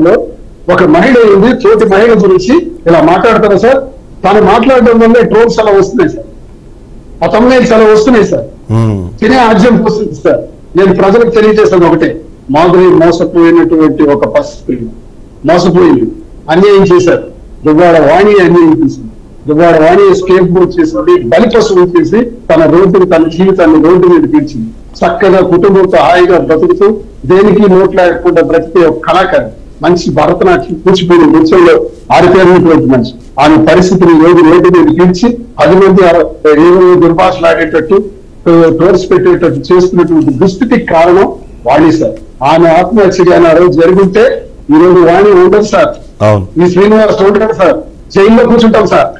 లో ఒక మహిళ ఉంది, తోటి మహిళ గురించి ఇలా మాట్లాడతారా సార్? తను మాట్లాడడం వల్లే ట్రోల్స్ అలా వస్తున్నాయి సార్, ఆ తమ్ముళ్ళు అలా వస్తున్నాయి సార్, తినే ఆజ్యం వస్తుంది సార్. నేను ప్రజలకు తెలియజేస్తాను ఒకటే, మాధురి మోసపోయినటువంటి ఒక పరిస్థితి, మోసపోయింది, అన్యాయం చేశారు. దువ్వాడ వాణి అన్యాయం చేసింది, దువ్వాడ వాణి స్కేప్ బోర్డ్ చేసింది, బలిపశువు చేసి తన జీవితాన్ని రోడ్డు మీద తీర్చింది. చక్కగా కుటుంబంతో హాయిగా బ్రతుకుతూ దేనికి నోట్ లేకుండా బ్రతికే ఒక కళాకారు, మంచి భరతనాట్యం కూచిపూడి నృత్యంలో ఆరితేరినటువంటి మనిషి. ఆమె పరిస్థితిని రోడ్డు మీద తీర్చి 10 మంది దుర్భాషలాడేటట్టు టోర్స్ పెట్టేటట్టు చేస్తున్నటువంటి దుస్థితికి కారణం వాణి సార్. ఆమె ఆత్మహత్య ఆ రోజు జరుగుంటే ఈ రోజు వాణి ఉండదు సార్, ఈ శ్రీనివాస్ ఉండదు సార్, జైల్లో కూర్చుంటాం సార్.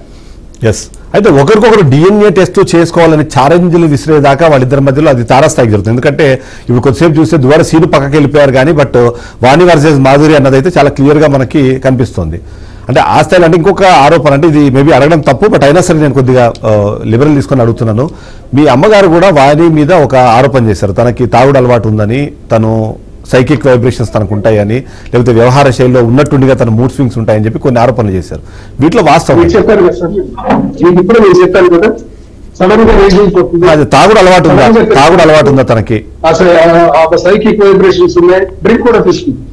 అయితే ఒకరికొకరు డిఎన్ఏ టెస్ట్ చేసుకోవాలని ఛాలెంజ్లు విసిరేదాకా వాళ్ళిద్దరి మధ్యలో అది తారాస్థాయికి జరుగుతుంది. ఎందుకంటే ఇప్పుడు కొద్దిసేపు చూస్తే దువ్వాడ సీను పక్కకి వెళ్ళిపోయారు కానీ బట్ వాణి వర్సెస్ మాధురి అన్నది అయితే చాలా క్లియర్ గా మనకి కనిపిస్తుంది. అంటే ఆ స్థాయిలో అంటే ఇంకొక ఆరోపణ, అంటే ఇది మేబీ అడగడం తప్పు బట్ అయినా సరే నేను కొద్దిగా లిబరల్ తీసుకొని అడుగుతున్నాను. మీ అమ్మగారు కూడా వాణి మీద ఒక ఆరోపణ చేశారు, తనకి తాగుడు అలవాటు ఉందని, తను సైకిక్ వైబ్రేషన్స్ తనకు ఉంటాయని, లేకపోతే వ్యవహార శైలిలో ఉన్నట్టుండిగా తన మూడ్ స్వింగ్స్ ఉంటాయని చెప్పి కొన్ని ఆరోపణలు చేశారు. వీటిలో వాస్తవం అది తాగుడు అలవాటు ఉందా, తాగుడు అలవాటు ఉందా తనకి? సైకిక్ వైబ్రేషన్స్ ఉన్నాయి, డ్రింక్ కూడా తీసుకుంటాను.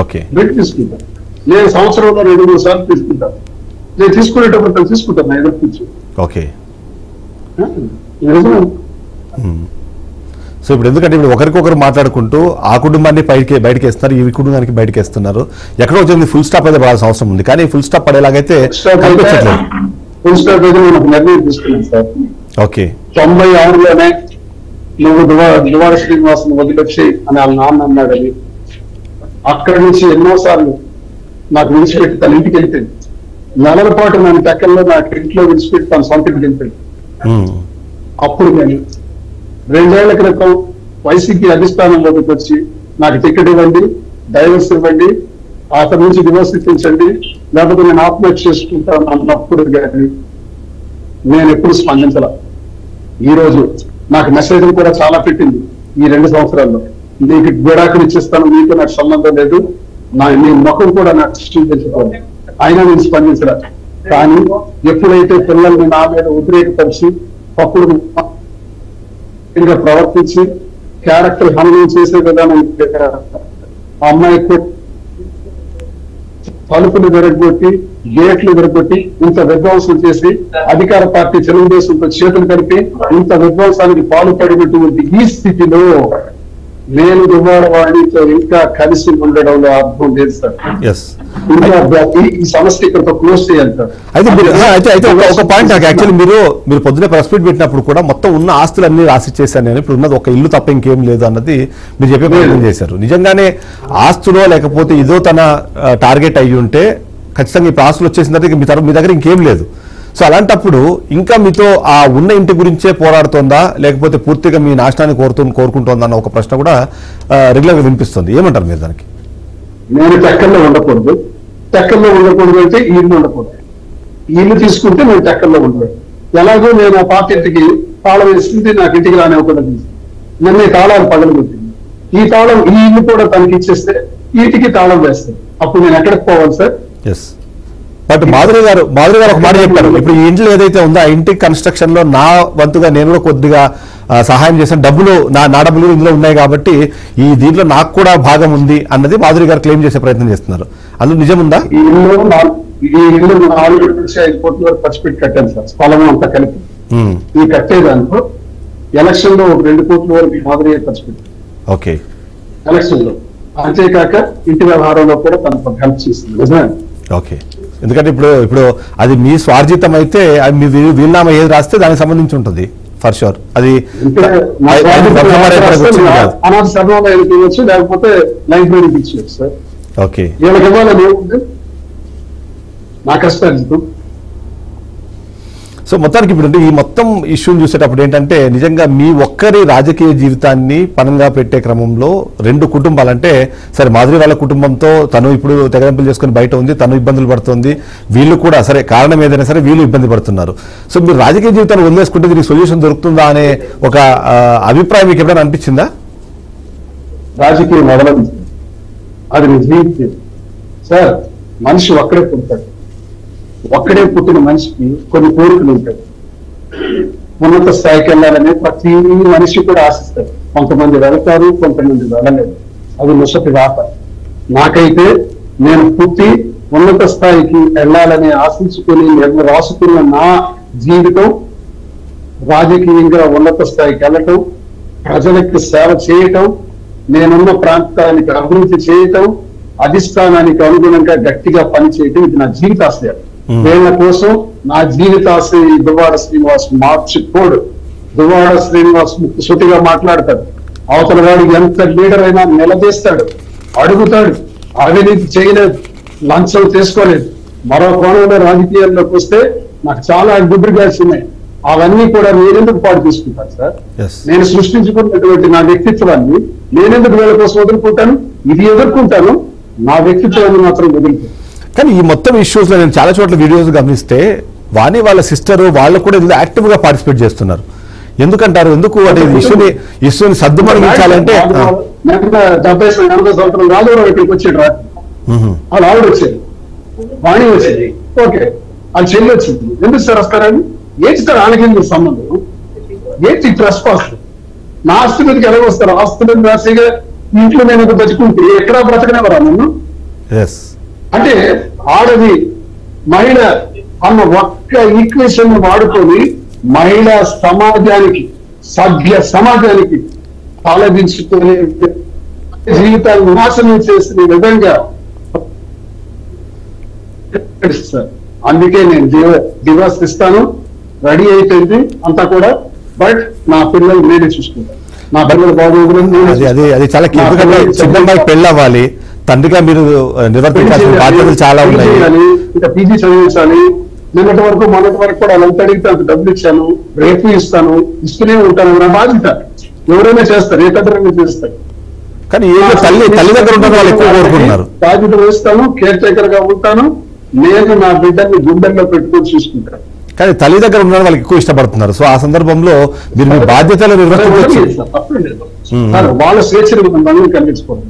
ఓకే, డ్రింక్ తీసుకుంటాను నేను సంవత్సరంలో 2-3 సార్లు తీసుకుంటాను. నేను తీసుకునేటప్పుడు తీసుకుంటాను నా ఎదురు కూర్చో. ఓకే, సో ఇప్పుడు ఎందుకంటే ఇప్పుడు ఒకరికొకరు మాట్లాడుకుంటూ ఆ కుటుంబాన్ని బయటకి వేస్తున్నారు, ఈ కుటుంబానికి బయటకి వేస్తున్నారు. ఎక్కడో వచ్చింది ఫుల్ స్టాప్ అయితే పడాల్సిన అవసరం ఉంది, కానీ ఫుల్ స్టాప్ పడేలాగైతే కనిపించట్లేదు. ఫుల్ స్టాప్ అయితే మనకు నిర్ణయం తీసుకున్నాను సార్. ఓకే, 96లోనే నువ్వు దువ్వాడ శ్రీనివాసుని వదిలొచ్చి అని వాళ్ళ నాన్న అన్నాడు. అది అక్కడి నుంచి ఎన్నోసార్లు నాకు విడిచిపెట్టి తన ఇంటికి వెళ్ళిపోయింది. నెలల పాటు నన్ను టెక్కల్లో నాకు ఇంట్లో విడిచిపెట్టి తన సొంత ఇంటికి వెళ్ళిపోయింది. అప్పుడు కానీ 2 ఏళ్ల క్రితం వైసీపీ అధిష్టానంలోకి వచ్చి నాకు టికెట్ ఇవ్వండి, డైవర్స్ ఇవ్వండి, అతని నుంచి డివోర్స్ ఇప్పించండి, లేకపోతే నేను ఆత్మహత్య చేసుకుంటాను అన్నప్పుడు కానీ నేను ఎప్పుడు స్పందించాల. ఈ రోజు నాకు మెసేజ్లు కూడా చాలా పెట్టింది ఈ 2 సంవత్సరాల్లో, నీకు విడాకులు ఇచ్చేస్తాను, నీకు నాకు సంబంధం లేదు, నీ ముఖం కూడా నాకు సృష్టించుకోవాలి, అయినా నేను స్పందించరా. కానీ ఎప్పుడైతే పిల్లల్ని నా మీద ఉద్రేకపరిచి అప్పుడు ఇంకా ప్రవర్తించి క్యారెక్టర్ హననం చేసే విధానం ఆ అమ్మాయి తలుపులు విరగొట్టి గేట్లు విరగొట్టి ఇంత విధ్వంసం చేసి అధికార పార్టీ తెలుగుదేశంతో చేతులు కలిపి ఇంత విధ్వంసానికి పాల్పడినటువంటి ఈ స్థితిలో నేను దువ్వాడ వాణితో ఇంకా కలిసి ఉండడంలో అర్థం లేదు సార్. ఈ సమస్య ఇక్కడ క్లోజ్ చేయాలి సార్. అయితే ఒక పాయింట్ నాకు యాక్చువల్లీ మీరు పొద్దున ప్రెస్ మీట్ పెట్టినప్పుడు కూడా మొత్తం ఉన్న ఆస్తులన్నీ రాసి చేశాను నేను, ఇప్పుడు ఉన్నది ఒక ఇల్లు తప్ప ఇంకేం లేదు అన్నది మీరు చెప్పే ప్రయత్నం చేశారు. నిజంగానే ఆస్తులో లేకపోతే ఇదో తన టార్గెట్ అయ్యి ఉంటే ఖచ్చితంగా ఇప్పుడు ఆస్తులు వచ్చేసిన తర్వాత మీ దగ్గర ఇంకేం లేదు. సో అలాంటప్పుడు ఇంకా మీతో ఆ ఉన్న ఇంటి గురించే పోరాడుతోందా లేకపోతే పూర్తిగా మీ నాశనాన్ని కోరుకుంటోందా అన్న ఒక ప్రశ్న కూడా రెగ్యులర్ గా వినిపిస్తుంది. ఏమంటారు మీరు దానికి? నేను టెక్కల్లో ఉండకూడదు అంటే ఈ ఇల్లు ఉండకూడదు, ఈ ఇల్లు తీసుకుంటే నేను టెక్కల్లో ఉండకూడదు. ఎలాగో నేను ఆ పాత ఇంటికి తాళం వేసుకుంటే నాకు ఇంటికి రానివ్వకుండా నన్ను తాళాలు పగలగొట్టింది. ఈ తాళం ఈ ఇల్లు కూడా తనకి ఇచ్చేస్తే వీటికి తాళం వేస్తాను, అప్పుడు నేను ఎక్కడికి పోవాలి సార్? బట్ మాధురి గారు ఒక మాట చెప్పారు, ఇప్పుడు ఈ ఇంట్లో ఏదైతే ఉందో ఆ ఇంటి కన్స్ట్రక్షన్ లో నా వంతుగా నేను కూడా కొద్దిగా సహాయం చేశాను, డబ్బులు నా డబ్బులు ఇందులో ఉన్నాయి కాబట్టి ఈ దీంట్లో నాకు కూడా భాగం ఉంది అన్నది మాధురి గారు క్లెయిమ్ చేసే ప్రయత్నం చేస్తున్నారు. అందులో నిజం ఉందా? ఈ ఇల్లు 4 నుంచి 5 కోట్ల వరకు ఖర్చు పెట్టి కట్టాను సార్, స్థలం అంతా కలిపి. ఈ కట్టేదాంట్లో ఎలక్షన్ లో 2 కోట్ల వరకు మాధురి ఖర్చు పెట్టారు. ఓకే, ఎలక్షన్ లో. అంతేకాక ఇంటి వ్యవహారంలో కూడా తనకు హెల్ప్ చేసింది. నిజమే. ఓకే, ఎందుకంటే ఇప్పుడు అది మీ స్వార్జితం అయితే మీ వీలునామా ఏది రాస్తే దానికి సంబంధించి ఉంటుంది ఫర్ షూర్. అది అనాథ సర్వంలో ఇవ్వచ్చు, లేకపోతే లైబ్రరీకి ఇచ్చేయచ్చు సార్. ఓకే, వీళ్ళకి ఇవ్వాలని ఏముంది, నా కష్టార్జితం. సో మొత్తానికి ఇప్పుడు ఈ మొత్తం ఇష్యూని చూసేటప్పుడు ఏంటంటే నిజంగా మీ ఒక్కరి రాజకీయ జీవితాన్ని పనంగా పెట్టే క్రమంలో 2 కుటుంబాలంటే సరే మాధురి వాళ్ళ కుటుంబంతో తను ఇప్పుడు తెగరింపులు చేసుకుని బయట ఉంది, తను ఇబ్బందులు పడుతుంది, వీళ్ళు కూడా సరే కారణం ఏదైనా సరే వీళ్ళు ఇబ్బంది పడుతున్నారు. సో మీరు రాజకీయ జీవితాన్ని వదిలేసుకుంటే దీనికి సొల్యూషన్ దొరుకుతుందా అనే ఒక అభిప్రాయం మీకు ఎప్పుడైనా అనిపించిందా? రాజకీయం వదలదు, అది సార్ మనిషి ఒక్కడే పుడతాడు. ఒక్కడే పుట్టిన మనిషికి కొన్ని కోరికలు ఉంటాయి. ఉన్నత స్థాయికి వెళ్ళాలని ప్రతి మనిషి కూడా ఆశిస్తారు. కొంతమంది వెళ్తారు, కొంతమంది వెళ్ళలేదు. అది ముసటి రాత. నాకైతే నేను పుట్టి ఉన్నత స్థాయికి వెళ్ళాలని ఆశించుకుని రాసుకున్న నా జీవితం రాజకీయంగా ఉన్నత స్థాయికి వెళ్ళటం, ప్రజలకు సేవ చేయటం, నేనున్న ప్రాంతానికి అభివృద్ధి చేయటం, అధిష్టానానికి అనుగుణంగా గట్టిగా పనిచేయటం, ఇది నా జీవితాశయం. వీళ్ళ కోసం నా జీవితాశయం దువ్వాడ శ్రీనివాస్ మార్చుకోడు. దువ్వాడ శ్రీనివాస్ సుటిగా మాట్లాడతాడు. అవతల వాడు ఎంత లీడర్ అయినా నిలదీస్తాడు, అడుగుతాడు. అవినీతి చేయలేదు, లంచం తీసుకోలేదు. మరో కోణంలో రాజకీయాల్లోకి వస్తే నాకు చాలా గుడ్రిగాల్సి ఉన్నాయి. అవన్నీ కూడా నేనెందుకు పాటు తీసుకుంటాను సార్? నేను సృష్టించుకున్నటువంటి నా వ్యక్తిత్వాన్ని నేనెందుకు వీళ్ళ కోసం వదులుకుంటాను? ఇది ఎదుర్కొంటాను, నా వ్యక్తిత్వాన్ని మాత్రం వదులుకుంటాను. కానీ ఈ మొత్తం ఇష్యూస్ లో నేను చాలా చోట్ల వీడియోస్ గమనిస్తే వాణి వాళ్ళ సిస్టర్ వాళ్ళు కూడా ఇందులో యాక్టివ్ గా పార్టిసిపేట్ చేస్తున్నారు. ఎందుకంటారు? ఎందుకు అంటే ఇష్యూని సర్దుమణించాలంటే 70 సంవత్సరం రాజవరం ఇక్కడికి వచ్చాడు. వాళ్ళు ఆవిడ వచ్చేది, వాణి వచ్చేది, ఓకే వాళ్ళ చెల్లి వచ్చింది. ఎందుకు సార్ వస్తారని? ఏంటి సార్ వాళ్ళకి ఎందుకు సంబంధం? ఏంటి ట్రస్ట్ పాస్? నా ఆస్తి మీదకి ఎలా వస్తారు? ఆస్తి మీద రాసిగా ఇంట్లో నేను బతుకుంటే ఎక్కడా బ్రతకనేవరా నన్ను? అంటే ఆడది మహిళ అన్న ఒక్క ఈక్వేషన్ వాడుకొని మహిళా సమాజానికి, సభ్య సమాజానికి తలదించుకొని జీవితాన్ని నాశనం చేసిన విధంగా అందుకే నేను డివోర్స్ ఇస్తాను, రెడీ అయిపోయింది అంతా కూడా. బట్ నా పిల్లలు నేనే చూసుకుంటాను. నా పిల్లలు బాగోగులు అది చాలా చిన్నమ్మాయి పెళ్ళి అవ్వాలి, తండ్రిగా మీరు నిర్వర్తించాల్సిన బాధ్యతలు చాలా ఉన్నాయి. ఇంకా పీజీ చదివించాలి. మొన్నటి వరకు కూడా అలా అడిగితే అంత డబ్బులు ఇచ్చాను, రేపు ఇస్తాను, ఇస్తూనే ఉంటాను. నా బాధ్యత. ఎవరైనా చేస్తారు, ఏ కట్టరైనా చేస్తారు. కానీ తల్లి దగ్గర ఉన్న వాళ్ళు ఎక్కువ కోరుకుంటున్నారు. బాధ్యత వేస్తాను, కేర్ టేకర్ గా ఉంటాను. నేను నా బిడ్డని గుండెల్లో పెట్టుకొని చూసుకుంటాను. కానీ తల్లి దగ్గర ఉన్న వాళ్ళకి ఎక్కువ ఇష్టపడుతున్నారు. సో ఆ సందర్భంలో మీరు మీ బాధ్యతలు నిర్వర్తించవచ్చు. వాళ్ళ స్వేచ్ఛను మనం కలిగించుకోండి.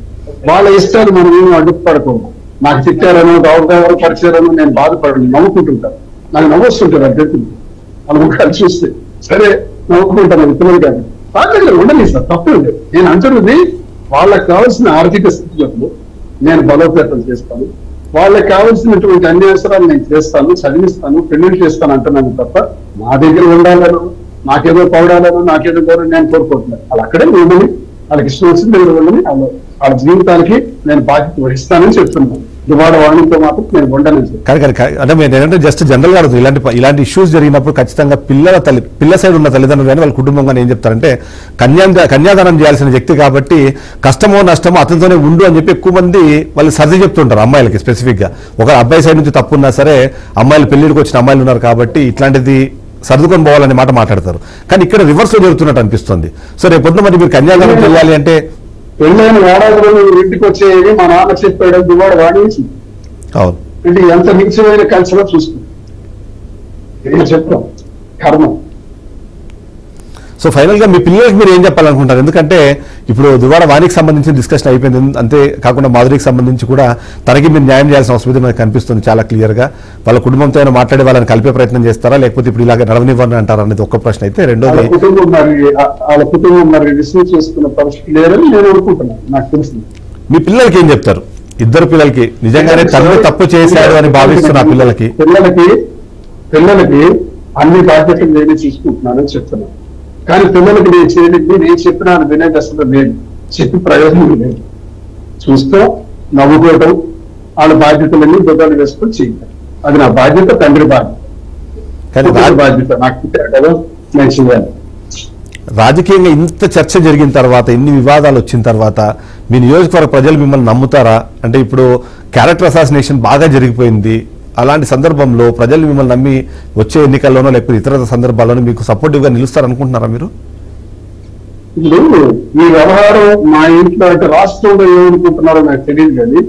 వాళ్ళ ఇష్టాలు మనం ఏమి అడ్డుపడకూడదు. నాకు తిట్టారనో అవగాహన పరిచారనో నేను బాధపడను, నవ్వుకుంటుంటాను. నాకు నవ్వొస్తుంటారు అభ్యర్థులు వాళ్ళు కలిసి చూస్తే. సరే నవ్వుకుంటాను, అది పిల్లలు కాదు. వాళ్ళ దగ్గర ఉండలేదు సార్, తప్పే లేదు. నేను అంటున్నది వాళ్ళకి కావాల్సిన ఆర్థిక స్థితిగతులు నేను బలోపేతం చేస్తాను. వాళ్ళకి కావాల్సినటువంటి అన్ని అవసరాలు నేను చేస్తాను, చదివిస్తాను, పెళ్లిళ్ళు చేస్తాను అంటున్నాను తప్ప నా దగ్గర ఉండాలను, నాకేదో పౌడాలను, నాకేదో గౌరవం నేను కోరుకుంటున్నాను. వాళ్ళు అక్కడే ఉండని, వాళ్ళకి ఇష్టం వచ్చింది దగ్గర ఉండని, వాళ్ళ జీవితానికి నేను బాధ్యత వహిస్తానని చెప్తున్నాను. దువ్వాడ వాణితో మాత్రం నేను ఉండనని చెప్పాను. అంటే మీరు ఏంటంటే జస్ట్ జనరల్ గా ఇలాంటి ఇష్యూస్ జరిగినప్పుడు ఖచ్చితంగా పిల్ల సైడ్ ఉన్న తల్లిదండ్రులు కానీ వాళ్ళ కుటుంబంగా ఏం చెప్తారంటే కన్యాదానం చేయాల్సిన వ్యక్తి కాబట్టి కష్టమో నష్టమో అతనితోనే ఉండు అని చెప్పి ఎక్కువ మంది వాళ్ళు సర్ది చెప్తుంటారు అమ్మాయిలకి. స్పెసిఫిక్ గా ఒక అబ్బాయి సైడ్ నుంచి తప్పు ఉన్నా సరే అమ్మాయిలు పెళ్లిడికి వచ్చిన అమ్మాయిలు ఉన్నారు కాబట్టి ఇట్లాంటిది సర్దుకొని పోవాలనే మాట మాట్లాడతారు. కానీ ఇక్కడ రివర్స్ లో జరుగుతున్నట్టు అనిపిస్తుంది. సో రేపొద్దున మరి మీరు కన్యాదానం చేయాలి అంటే పెళ్ళైన ఏడాదిలో ఇంటికి వచ్చేది మా నాన్న చెప్పాడు దువ్వాడ వాణించి. అవును, అంటే ఎంత నిత్యమైన కల్చరో చూసుకుంటాం. చెప్తాం కర్మ. సో ఫైనల్ గా మీ పిల్లలకి మీరు ఏం చెప్పాలనుకుంటారు? ఎందుకంటే ఇప్పుడు దువ్వాడ వాణికి సంబంధించిన డిస్కషన్ అయిపోయింది. అంతే కాకుండా మాధురికి సంబంధించి కూడా తనకి మీరు న్యాయం చేయాల్సిన అవసరం మనకు కనిపిస్తుంది చాలా క్లియర్ గా. వాళ్ళ కుటుంబంతో అయినా మాట్లాడి వాళ్ళని కలిపే ప్రయత్నం చేస్తారా, లేకపోతే ఇప్పుడు ఇలాగ నడవనివ్వని అంటారా అనేది ఒక ప్రశ్న అయితే. రెండోది వాళ్ళ కుటుంబం మరి రిసీవ్ చేసుకున్న పరిస్థితి లేదని నేను అనుకుంటున్నాను. నాకు తెలిసింది. మీ పిల్లలకి ఏం చెప్తారు? ఇద్దరు పిల్లలకి నిజంగానే తండ్రి తప్పు చేశాడు అని భావిస్తున్న పిల్లలకి అన్ని బాధ్యతలు నేనే తీసుకుంటున్నానని చెప్తున్నాను. కానీ పిల్లలకి నేను చెప్పినాను వినేది అసలు లేదు, చెప్పి ప్రయోజనం లేదు. చూస్తూ నవ్వుకోవటం, వాళ్ళ బాధ్యతలన్నీ బుద్ధాలు వేసుకొని చేయటం, అది నా బాధ్యత, తండ్రి బాధ్యత. నాకు కదా నేను చేయాలి. రాజకీయంగా ఇంత చర్చ జరిగిన తర్వాత, ఇన్ని వివాదాలు వచ్చిన తర్వాత మీ నియోజకవర్గ ప్రజలు మిమ్మల్ని నమ్ముతారా? అంటే ఇప్పుడు క్యారెక్టర్ అసాసినేషన్ బాగా జరిగిపోయింది. అలాంటి సందర్భంలో ప్రజలు మిమ్మల్ని నమ్మి వచ్చే ఎన్నికల్లోనో లేకపోతే ఇతర సందర్భాల్లోనూ మీకు సపోర్టివ్ గా నిలుస్తారనుకుంటున్నారా మీరు? ఇప్పుడు ఈ వ్యవహారం మా ఇంట్లో అంటే రాష్ట్రంలో ఏమనుకుంటున్నారో నాకు తెలియదు, కానీ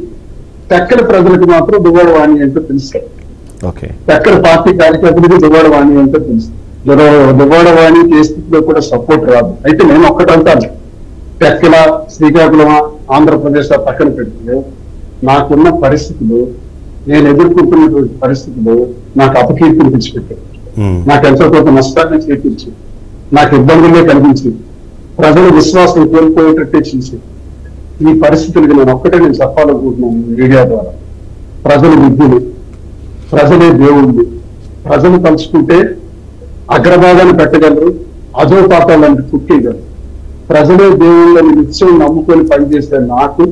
టెక్కల ప్రజలకు మాత్రం దువ్వాడ వాణి ఏంటో తెలుసు. టెక్కల పార్టీ కార్యకర్తలకు దువ్వాడ వాణి ఏంటో తెలుసు. దువ్వాడ వాణి ఏ స్థితిలో కూడా సపోర్ట్ రాదు. అయితే నేను ఒక్కటంటాను, టెక్కల, శ్రీకాకుళం, ఆంధ్రప్రదేశ్ పక్కన పెడితే నాకున్న పరిస్థితులు, నేను ఎదుర్కొంటున్నటువంటి పరిస్థితులు నాకు అపకీర్తిని తెచ్చిపెట్టాయి. నాకు ఎంతో కొంత నష్టాన్ని చేకూర్చి, నాకు ఇబ్బందులే కలిగించి, ప్రజల విశ్వాసం కోల్పోయేటట్టే చేసి, ఈ పరిస్థితులకి నేను చెప్పాలనుకుంటున్నాను మీడియా ద్వారా. ప్రజలు విద్యులు, ప్రజలే దేవుళ్ళు. ప్రజలు తలుచుకుంటే అగ్రభాగాన్ని పెట్టగలరు, అధోపాతాలను కుట్టేయగలరు. ప్రజలే దేవుళ్ళని నిత్యం నమ్ముకొని పనిచేసే నాకు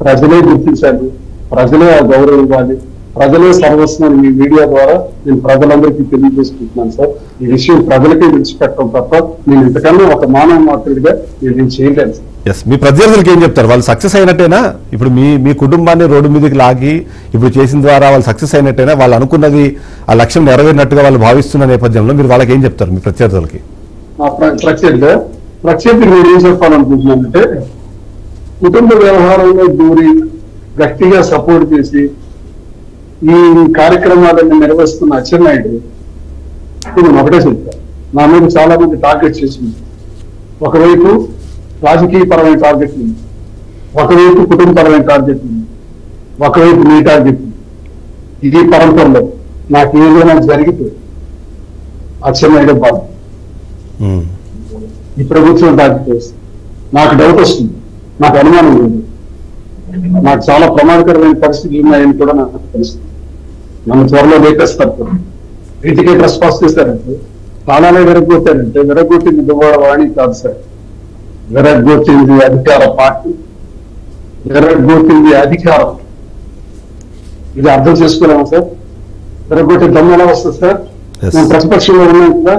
ప్రజలే గుర్తించాలి, ప్రజలే ఆ గౌరవం ఇవ్వాలి, ప్రజలే సర్వస్వం. మీ మీడియా ద్వారా నేను ప్రజలందరికీ తెలియజేసుకుంటున్నాను సార్. ఈ విషయం ప్రజలకే విడిచిపెట్టడం తప్ప నేను ఇంతకన్నా ఒక మానవ మాత్రుడిగా నేను చేయలేను సార్. ఎస్, మీ ప్రత్యర్థులకి ఏం చెప్తారు? వాళ్ళు సక్సెస్ అయినట్టేనా? ఇప్పుడు మీ కుటుంబాన్ని రోడ్డు మీదకి లాగి ఇప్పుడు చేసిన ద్వారా వాళ్ళు సక్సెస్ అయినట్టేనా? వాళ్ళు అనుకున్నది ఆ లక్ష్యం నెరవేరినట్టుగా వాళ్ళు భావిస్తున్న నేపథ్యంలో మీరు వాళ్ళకి ఏం చెప్తారు మీ ప్రత్యర్థులకి? ప్రత్యర్థి నేను ఏం చెప్పాలనుకుంటున్నానంటే, కుటుంబ వ్యవహారంలో దూరి గట్టిగా సపోర్ట్ చేసి ఈ కార్యక్రమాలను నిర్వహిస్తున్న అచ్చెన్నాయుడు నేను ఒకటే చెప్తాను, నా మీద చాలా మంది టార్గెట్ చేసింది. ఒకవైపు రాజకీయ పరమైన టార్గెట్ ఉంది, ఒకవైపు కుటుంబపరమైన టార్గెట్ ఉంది, ఒకవైపు మీ టార్గెట్ ఉంది. ఇది పరంపరలో నాకు ఏదైనా జరిగితే అచ్చెన్నాయుడు బాధ, ఈ ప్రభుత్వం టార్గెట్ వేస్తుంది. నాకు డౌట్ వస్తుంది, నాకు అనుమానం ఉంది, నాకు చాలా ప్రమాదకరమైన పరిస్థితులు ఉన్నాయని కూడా నాకు తెలుస్తుంది. నన్ను త్వరలో లేపేస్తారు. ఇంటికే ట్రెస్పాస్ చేశారంటే, తాళాలే విరగొట్టారంటే, విరగొట్టింది దువ్వాడ వాణి కాదు సార్, విరగొట్టింది అధికార పార్టీ, విరగొట్టింది అధికారం. ఇది అర్థం చేసుకోలేమా సార్? విరగొట్టే దమ్ము ఎలా వస్తుంది సార్? నేను ప్రతిపక్షంలో ఉన్నాను కదా,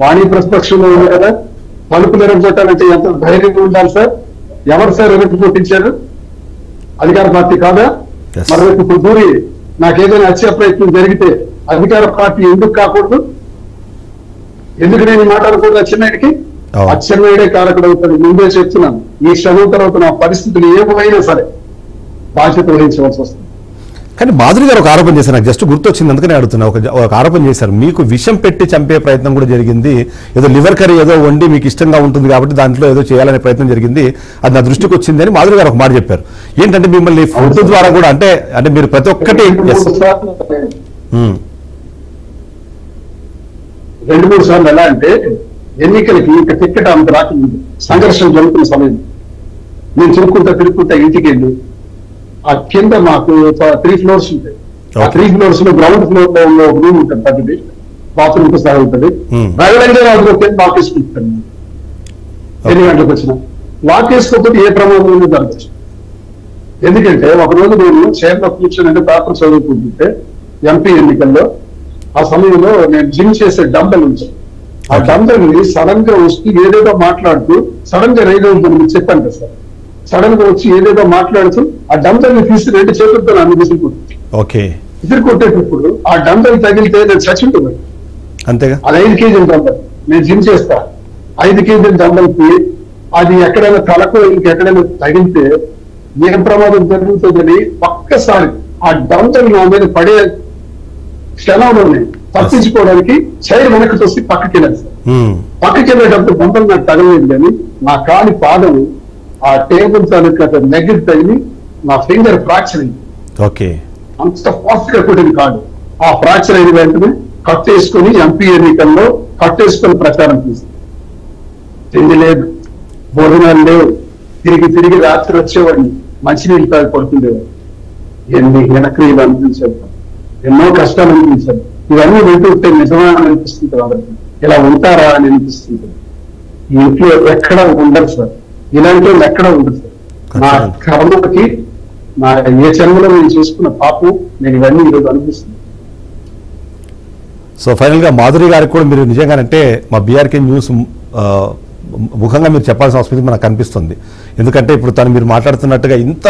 వాణి ప్రతిపక్షంలో ఉంది కదా, పలుపులు విరగొట్టాలంటే ఎంత ధైర్యంగా ఉండాలి సార్? ఎవరు సార్ విరగొట్టించారు? అధికార పార్టీ కాదా? మరొక ఇప్పుడు దూరి నాకేదైనా హత్యా ప్రయత్నం జరిగితే అధికార పార్టీ ఎందుకు కాకూడదు? ఎందుకు నేను మాట్లాడకూడదు? అచ్చెన్నాయుడికి అచ్చెన్నాయుడే కారకుడు అవుతాడు. ముందే చెప్తున్నాను, ఈ క్షణం తర్వాత నా పరిస్థితులు ఏమైనా సరే బాధ్యత వహించవలసి వస్తుంది. కానీ మాధురి గారు ఒక ఆరోపణ చేశారు, నాకు జస్ట్ గుర్తొచ్చింది అందుకనే అడుగుతున్నా. ఒక ఆరోపణ చేశారు, మీకు విషం పెట్టి చంపే ప్రయత్నం కూడా జరిగింది, ఏదో లివర్ కర్రీ ఏదో వండి మీకు ఇష్టంగా ఉంటుంది కాబట్టి దాంట్లో ఏదో చేయాలనే ప్రయత్నం జరిగింది, అది నా దృష్టికి వచ్చింది అని మాధురి గారు ఒక మాట చెప్పారు. ఏంటంటే మిమ్మల్ని ఫుడ్ ద్వారా కూడా అంటే మీరు ప్రతి ఒక్కటి 2-3 సార్లు ఎలా అంటే, ఎన్నికలకి ఇక టికెట్ ఆమెకు రాకముందు సంఘర్షణ జరుగుతున్న సమయం నేను తిరుగుకుంటా ఇంటికి వెళ్ళి, ఆ కింద మాకు 3 ఫ్లోర్స్ ఉంటాయి. ఆ 3 ఫ్లోర్స్ లో గ్రౌండ్ ఫ్లోర్ లో ఒక రూమ్ ఉంటుంది, పెద్దది బాత్రూమ్ కు సహా ఉంటుంది. రగడంగా లాక్ వేసుకుంటాను. 8 గంటలకు వచ్చిన లాక్ వేసుకోకపోతే ఏ ప్రమాదం జరగచ్చు. ఎందుకంటే ఒకరోజు నేను చైర్లో కూర్చొని పేపర్ చదువుకుంటుంటే ఎంపీ ఎన్నికల్లో ఆ సమయంలో నేను జిమ్ చేసే డంబెల్ ఉంచాను. ఆ డంబెల్ ని సడన్ గా వస్తూ ఏదేదో మాట్లాడుతూ సడన్ గా రైలు ఉందని చెప్పాను కదా సార్. సడన్ గా వచ్చి ఏదేదో మాట్లాడుతూ ఆ డంబెల్ ని తీసి 2 చేతులతో నన్ను విసిరి కొట్టేటప్పుడు ఆ డంబెల్ తగిలితే నేను చచ్చుంటున్నాను. అంతేగా, అది 5 కేజీల డంబెల్. నేను జిమ్ చేస్తా, 5 కేజీల డంబెల్ కి అది ఎక్కడైనా తలకు ఇంకెక్కడైనా తగిలితే ఏం ప్రమాదం జరుగుతుందని ఒక్కసారి ఆ డంబెల్ నా మీద పడే క్షణంలోనే తప్పించుకోవడానికి చైర్ వెనక్కి తోసి పక్కకి వెళ్ళాను సార్. పక్కకి వెళ్ళేటప్పుడు డంబెల్ నాకు తగలేదు, కానీ నా కాలి పాదం ఆ టేబుల్ తాలూకా నెగ్గి తగిలి నా ఫింగర్ ఫ్రాక్చర్ అయింది. అంత ఫాస్ట్ గా కొట్టింది కాదు. ఆ ఫ్రాక్చర్ అయిన వెంటనే కట్టేసుకుని ఎంపీ ఎన్నికల్లో కట్టేసుకుని ప్రచారం చేసింది. తిండి లేదు, భోజనాలు లేవు, తిరిగి రాత్రి వచ్చేవాడిని, మంచినీళ్ళు తాగి పడుతుండేవాడు. ఎన్ని హీనక్రియలు అనిపించారు, ఎన్నో కష్టాలు అనిపించారు. ఇవన్నీ వింటుంటే నిజమా అని అనిపిస్తుంది, అందరికి ఇలా ఉంటారా అని అనిపిస్తుంది. ఈ ఇంట్లో ఎక్కడ ఉండరు సార్, ఇలాంటి వాళ్ళు ఎక్కడ ఉండదు సార్. నా కర్మకి నా ఏ జన్మలో నేను చేసుకున్న పాపం నేను ఇవన్నీ ఈరోజు అనిపిస్తుంది. సో ఫైనల్ గా మాధురి గారికి కూడా మీరు నిజంగానంటే మా బీఆర్కే న్యూస్ ముఖంగా మీరు చెప్పాల్సిన అవసరం మనకు కనిపిస్తుంది. ఎందుకంటే ఇప్పుడు తను మీరు మాట్లాడుతున్నట్టుగా ఇంత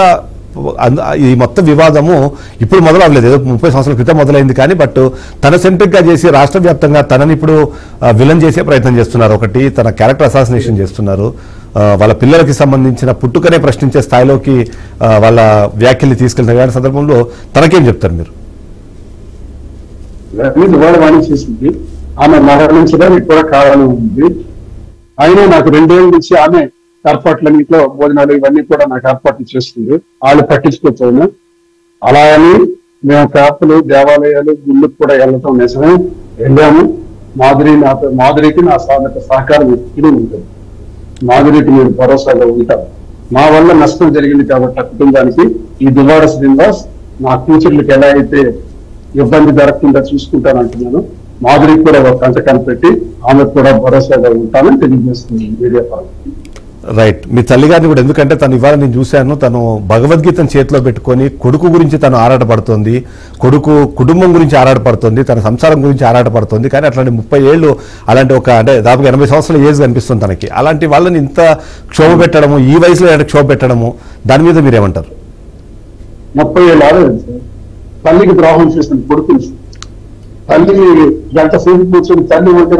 ఈ మొత్తం వివాదము ఇప్పుడు మొదలవలేదు, ఏదో 30 సంవత్సరాల క్రితం మొదలైంది. కానీ బట్ తన సెంట్రిక్ గా చేసి రాష్ట్ర వ్యాప్తంగా తనని ఇప్పుడు విలన్ చేసే ప్రయత్నం చేస్తున్నారు. ఒకటి తన క్యారెక్టర్ అసాసినేషన్ చేస్తున్నారు, వాళ్ళ పిల్లలకి సంబంధించిన పుట్టుకనే ప్రశ్నించే స్థాయిలోకి వాళ్ళ వ్యాఖ్యల్ని తీసుకెళ్తున్న సందర్భంలో తనకేం చెప్తారు మీరు? చేసింది ఆమె మరణించడానికి కూడా కారణం ఉంది. అయినా నాకు 2 ఏళ్ళ నుంచి ఆమె ఏర్పాట్లన్నింటిలో భోజనాలు ఇవన్నీ కూడా నాకు ఏర్పాట్లు చేస్తుంది. వాళ్ళు పట్టించుకోకపోయినా అలా అని మేము ప్రార్థనలు దేవాలయాలు గుళ్ళకు కూడా వెళ్ళటం నిజమే, వెళ్ళాము. మాధురికి నా సహకారం ఎప్పుడూ ఉంటుంది. మాధురికి మీరు భరోసాగా ఉంటారు. మా వల్ల నష్టం జరిగింది కాబట్టి ఆ కుటుంబానికి ఈ దువ్వాడ శ్రీనివాస్ నా ఫ్యూచర్లకు ఎలా అయితే ఇబ్బంది జరగకుండా చూసుకుంటానంటున్నాను. మాధురికి కూడా ఒక కంటకాన్ని పెట్టి ఆమెకు కూడా భరోసాగా ఉంటానని తెలియజేస్తుంది మీడియా పరంగా. రైట్. మీ తల్లిగారిని కూడా, ఎందుకంటే తను ఇవాళ నేను చూశాను, తను భగవద్గీతను చేతిలో పెట్టుకొని కొడుకు గురించి తను ఆరాటపడుతోంది, కొడుకు కుటుంబం గురించి ఆరాటపడుతోంది, తన సంసారం గురించి ఆరాటపడుతోంది. కానీ అట్లాంటి 30 ఏళ్ళు అలాంటి అంటే దాదాపు 80 సంవత్సరాల ఏజ్ కనిపిస్తుంది తనకి. అలాంటి వాళ్ళని ఇంత క్షోభ పెట్టడము, ఈ వయసులో క్షోభ పెట్టడము, దాని మీద మీరేమంటారు? 30 ఏళ్ళు ఆడలేదు సార్. తల్లికి ద్రోహం చేసిన కొడుకుని, తల్లి గంట సేపు కూర్చొని తల్లి ఉంటే